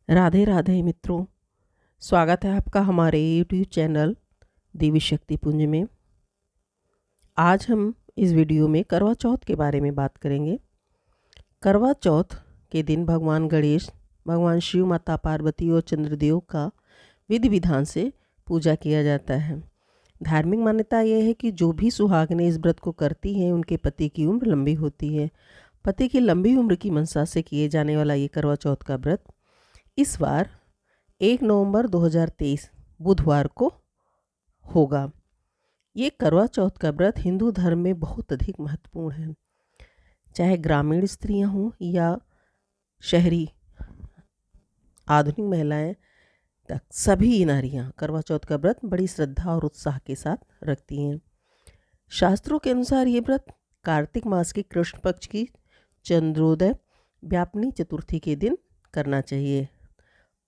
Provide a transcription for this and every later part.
राधे राधे मित्रों। स्वागत है आपका हमारे YouTube चैनल देवी शक्ति पुंज में। आज हम इस वीडियो में करवा चौथ के बारे में बात करेंगे। करवा चौथ के दिन भगवान गणेश, भगवान शिव, माता पार्वती और चंद्रदेव का विधि विधान से पूजा किया जाता है। धार्मिक मान्यता यह है कि जो भी सुहागनें इस व्रत को करती हैं उनके पति की उम्र लंबी होती है। पति की लंबी उम्र की मंशा से किए जाने वाला ये करवा चौथ का व्रत इस बार 1 नवंबर 2023 बुधवार को होगा। ये करवा चौथ का व्रत हिंदू धर्म में बहुत अधिक महत्वपूर्ण है। चाहे ग्रामीण स्त्रियां हों या शहरी आधुनिक महिलाएं तक, सभी नारियां करवा चौथ का व्रत बड़ी श्रद्धा और उत्साह के साथ रखती हैं। शास्त्रों के अनुसार ये व्रत कार्तिक मास की कृष्ण पक्ष की चंद्रोदय व्यापनी चतुर्थी के दिन करना चाहिए।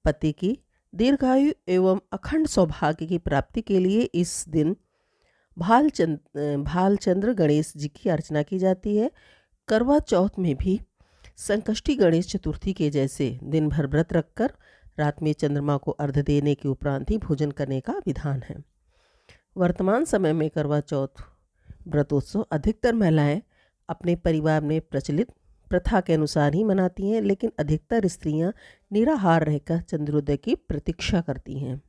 पति की दीर्घायु एवं अखंड सौभाग्य की प्राप्ति के लिए इस दिन भालचंद्र गणेश जी की अर्चना की जाती है। करवा चौथ में भी संकष्टी गणेश चतुर्थी के जैसे दिन भर व्रत रखकर रात में चंद्रमा को अर्घ्य देने के उपरांत ही भोजन करने का विधान है। वर्तमान समय में करवा चौथ व्रतोत्सव अधिकतर महिलाएं अपने परिवार में प्रचलित प्रथा के अनुसार ही मनाती हैं, लेकिन अधिकतर स्त्रियां निराहार रहकर चंद्रोदय की प्रतीक्षा करती हैं।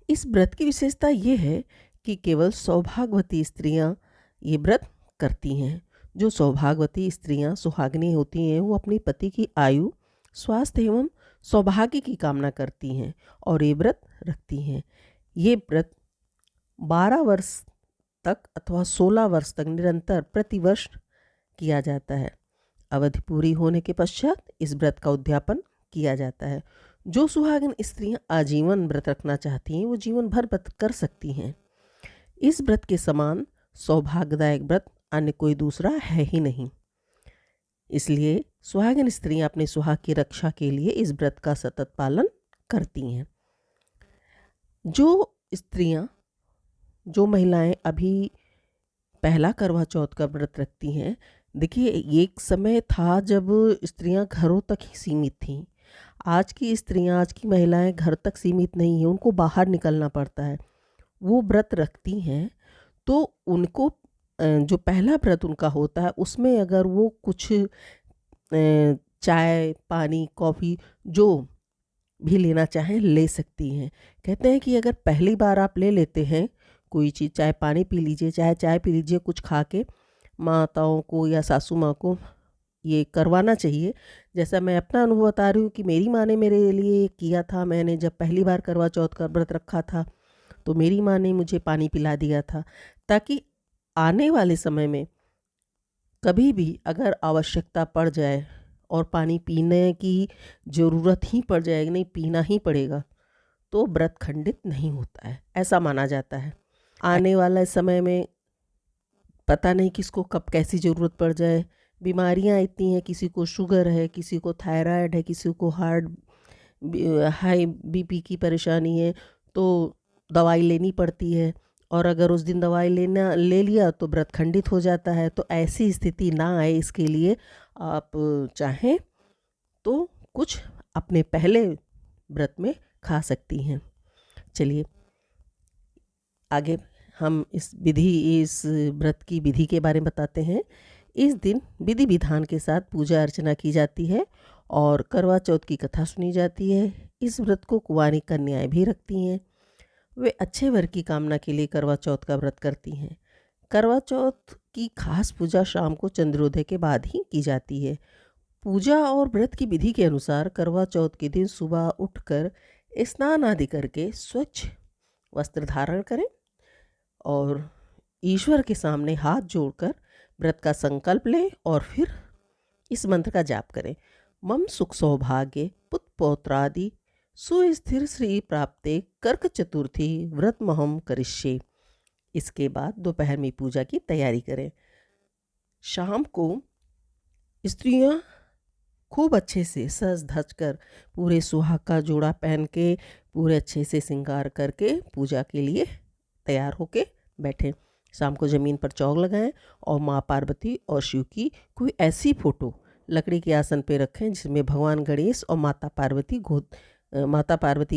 इस व्रत की विशेषता ये है कि केवल सौभाग्यवती स्त्रियां ये व्रत करती हैं। जो सौभाग्यवती स्त्रियां सुहागिनी होती हैं वो अपने पति की आयु, स्वास्थ्य एवं सौभाग्य की कामना करती हैं और ये व्रत रखती हैं। ये व्रत 12 वर्ष तक अथवा 16 वर्ष तक निरंतर प्रतिवर्ष किया जाता है। अवधि पूरी होने के पश्चात इस व्रत का उद्यापन किया जाता है। जो सुहागिन स्त्रियां आजीवन व्रत रखना चाहती हैं वो जीवन भर व्रत कर सकती हैं। इस व्रत के समान सौभाग्यदायक व्रत अन्य कोई दूसरा है ही नहीं। इसलिए सुहागिन स्त्रियां अपने सुहाग की रक्षा के लिए इस व्रत का सतत पालन करती हैं। जो महिलाएं अभी पहला करवा चौथ का व्रत रखती हैं, देखिए एक समय था जब स्त्रियां घरों तक ही सीमित थीं। आज की महिलाएं घर तक सीमित नहीं हैं, उनको बाहर निकलना पड़ता है। वो व्रत रखती हैं तो उनको जो पहला व्रत उनका होता है उसमें अगर वो कुछ चाय, पानी, कॉफ़ी जो भी लेना चाहें ले सकती हैं। कहते हैं कि अगर पहली बार आप ले लेते हैं कोई चीज़, चाहे पानी पी लीजिए, चाहे चाय पी लीजिए, कुछ खा के माताओं को या सासू माँ को ये करवाना चाहिए। जैसा मैं अपना अनुभव बता रही हूँ कि मेरी माँ ने मेरे लिए किया था। मैंने जब पहली बार करवा चौथ का व्रत रखा था तो मेरी माँ ने मुझे पानी पिला दिया था, ताकि आने वाले समय में कभी भी अगर आवश्यकता पड़ जाए और पानी पीने की ज़रूरत ही पड़ जाएगी, नहीं पीना ही पड़ेगा, तो व्रत खंडित नहीं होता है, ऐसा माना जाता है। आने वाले समय में पता नहीं किसको कब कैसी ज़रूरत पड़ जाए। बीमारियां इतनी हैं, किसी को शुगर है, किसी को थायराइड है, किसी को हाई बीपी की परेशानी है, तो दवाई लेनी पड़ती है और अगर उस दिन दवाई ले लिया तो व्रत खंडित हो जाता है। तो ऐसी स्थिति ना आए इसके लिए आप चाहें तो कुछ अपने पहले व्रत में खा सकती हैं। चलिए आगे हम इस व्रत की विधि के बारे में बताते हैं। इस दिन विधि विधान के साथ पूजा अर्चना की जाती है और करवा चौथ की कथा सुनी जाती है। इस व्रत को कुंवारी कन्याएं भी रखती हैं। वे अच्छे वर की कामना के लिए करवा चौथ का व्रत करती हैं। करवा चौथ की खास पूजा शाम को चंद्रोदय के बाद ही की जाती है। पूजा और व्रत की विधि के अनुसार करवा चौथ के दिन सुबह उठकर स्नान आदि करके स्वच्छ वस्त्र धारण करें और ईश्वर के सामने हाथ जोड़कर व्रत का संकल्प लें और फिर इस मंत्र का जाप करें। मम सुख सौभाग्य पुत्र पौत्रादि सुस्थिर श्री प्राप्ते कर्क चतुर्थी व्रत महम करिष्ये। इसके बाद दोपहर में पूजा की तैयारी करें। शाम को स्त्रियां खूब अच्छे से सज धज कर पूरे सुहाग का जोड़ा पहन के पूरे अच्छे से श्रृंगार करके पूजा के लिए तैयार होके बैठें। शाम को ज़मीन पर चौक लगाएं और माँ पार्वती और शिव की कोई ऐसी फ़ोटो लकड़ी के आसन पे रखें जिसमें भगवान गणेश और माता पार्वती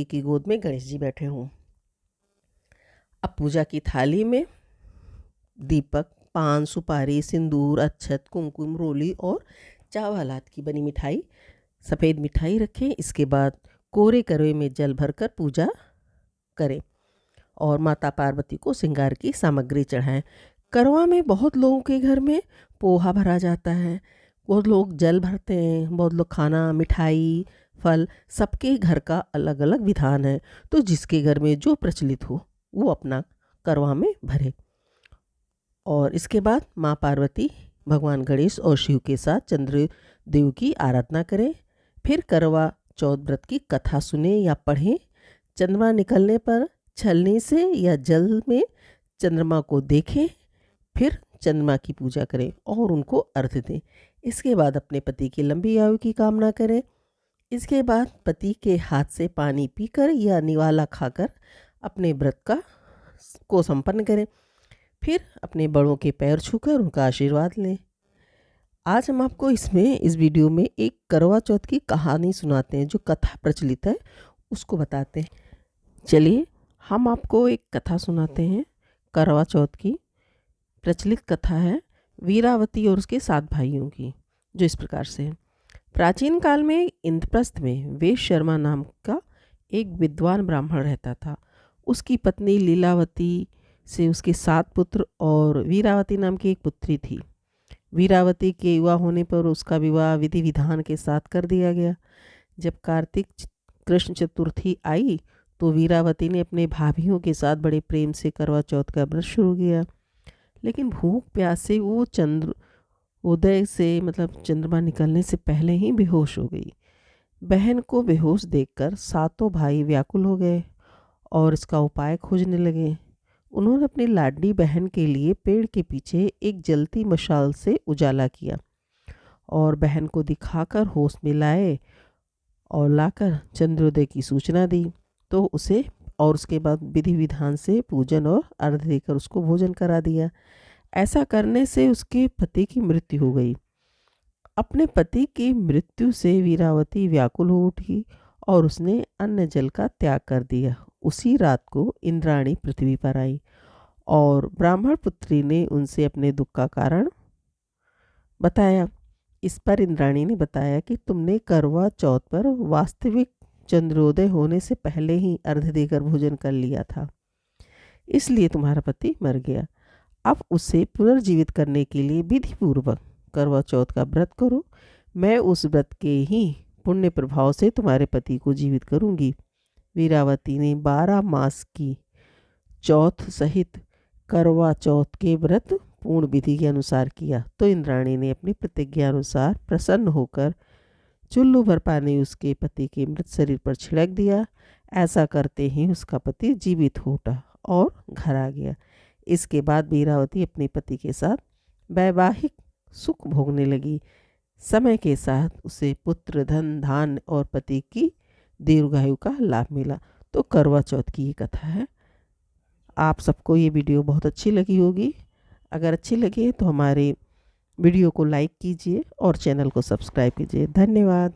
की गोद में गणेश जी बैठे हों। अब पूजा की थाली में दीपक, पान, सुपारी, सिंदूर, अक्षत, कुमकुम, रोली और चावल आदि की बनी मिठाई, सफ़ेद मिठाई रखें। इसके बाद कोरे करवे में जल भरकर पूजा करें और माता पार्वती को श्रृंगार की सामग्री चढ़ाएं। करवा में बहुत लोगों के घर में पोहा भरा जाता है, बहुत लोग जल भरते हैं, बहुत लोग खाना, मिठाई, फल, सबके घर का अलग अलग विधान है। तो जिसके घर में जो प्रचलित हो वो अपना करवा में भरे। और इसके बाद माँ पार्वती, भगवान गणेश और शिव के साथ चंद्रदेव की आराधना करें। फिर करवा चौथ व्रत की कथा सुने या पढ़ें। चंद्रमा निकलने पर छलनी से या जल में चंद्रमा को देखें, फिर चंद्रमा की पूजा करें और उनको अर्घ्य दें। इसके बाद अपने पति की लंबी आयु की कामना करें। इसके बाद पति के हाथ से पानी पीकर या निवाला खाकर अपने व्रत को संपन्न करें। फिर अपने बड़ों के पैर छूकर उनका आशीर्वाद लें। आज हम आपको इस वीडियो में एक करवा चौथ की कहानी सुनाते हैं, जो कथा प्रचलित है उसको बताते हैं। चलिए हम आपको एक कथा सुनाते हैं। करवा चौथ की प्रचलित कथा है वीरावती और उसके 7 भाइयों की, जो इस प्रकार से है। प्राचीन काल में इंद्रप्रस्थ में वेश शर्मा नाम का एक विद्वान ब्राह्मण रहता था। उसकी पत्नी लीलावती से उसके 7 पुत्र और वीरावती नाम की एक पुत्री थी। वीरावती के युवा होने पर उसका विवाह विधि विधान के साथ कर दिया गया। जब कार्तिक कृष्ण चतुर्थी आई तो वीरावती ने अपने भाभियों के साथ बड़े प्रेम से करवा चौथ का व्रत शुरू किया। लेकिन भूख प्यास से वो चंद्रमा निकलने से पहले ही बेहोश हो गई। बहन को बेहोश देखकर 7 भाई व्याकुल हो गए और इसका उपाय खोजने लगे। उन्होंने अपनी लाडली बहन के लिए पेड़ के पीछे एक जलती मशाल से उजाला किया और बहन को दिखाकर होश में लाए और लाकर चंद्रोदय की सूचना दी। तो उसे और उसके बाद विधि विधान से पूजन और अर्घ्य देकर उसको भोजन करा दिया। ऐसा करने से उसके पति की मृत्यु हो गई। अपने पति की मृत्यु से वीरावती व्याकुल हो उठी और उसने अन्न जल का त्याग कर दिया। उसी रात को इंद्राणी पृथ्वी पर आई और ब्राह्मण पुत्री ने उनसे अपने दुख का कारण बताया। इस पर इंद्राणी ने बताया कि तुमने करवा चौथ पर वास्तविक चंद्रोदय होने से पहले ही अर्घ्य देकर भोजन कर लिया था, इसलिए तुम्हारा पति मर गया। अब उसे पुनर्जीवित करने के लिए विधि पूर्वक करवा चौथ का व्रत करो। मैं उस व्रत के ही पुण्य प्रभाव से तुम्हारे पति को जीवित करूंगी। वीरावती ने 12 मास की चौथ सहित करवा चौथ के व्रत पूर्ण विधि के अनुसार किया। तो इंद्राणी ने अपनी प्रतिज्ञा अनुसार प्रसन्न होकर चुल्लू भर पानी उसके पति के मृत शरीर पर छिड़क दिया। ऐसा करते ही उसका पति जीवित हो उठा और घर आ गया। इसके बाद वीरावती अपने पति के साथ वैवाहिक सुख भोगने लगी। समय के साथ उसे पुत्र, धन, धान्य और पति की दीर्घायु का लाभ मिला। तो करवा चौथ की ये कथा है। आप सबको ये वीडियो बहुत अच्छी लगी होगी। अगर अच्छी लगी तो हमारे वीडियो को लाइक कीजिए और चैनल को सब्सक्राइब कीजिए। धन्यवाद।